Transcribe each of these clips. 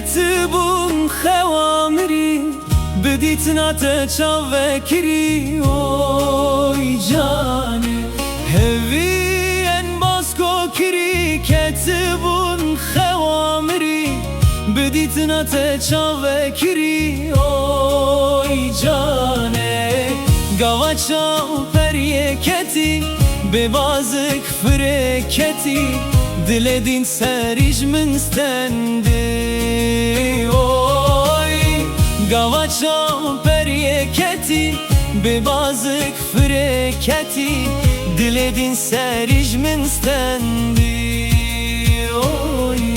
كتبون خوامري بديت نتشافكري اوي جاني هوي ان باسكو كري كتبون خوامري بديت نتشافكري اوي جاني قواتشا بريكتي ببازك فركتي Diledin seriş min stendi oy Gavaça periyeketi bebazık freketi Diledin seriş min stendi oy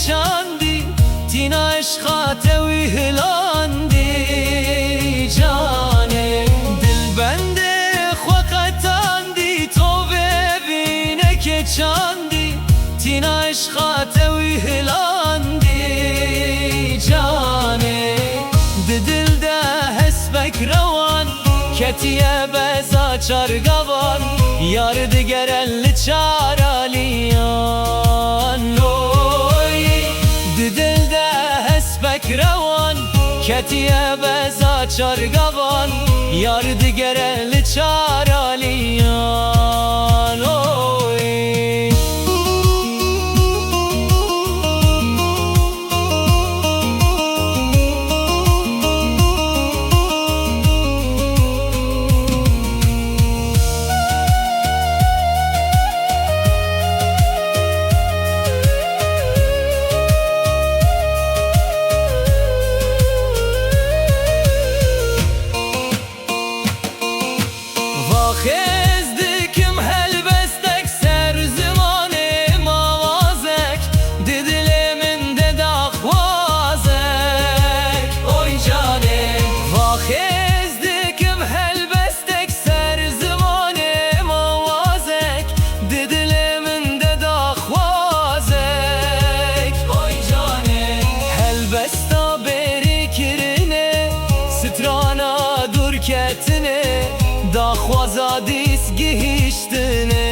چاندی تینا عشقات ویهلاندی جانه دل بنده خوقتاندی تو ببینه که چاندی تینا عشقات ویهلاندی جانه دل ده حسبک روان کتیه بزا چارگوان یار دیگر ال چارالیان روان کتیه بزا چارگوان یار دیگر ال چارالیان خزدكم هلبستك سر زمان موازك ددل من دداخ وازك oy cane خزدكم هلبستك سر زمان موازك ددل من دداخ وازك oy cane هلبستا بريكرنه سترانا دركتنه دا خوازا دیس گهشتنه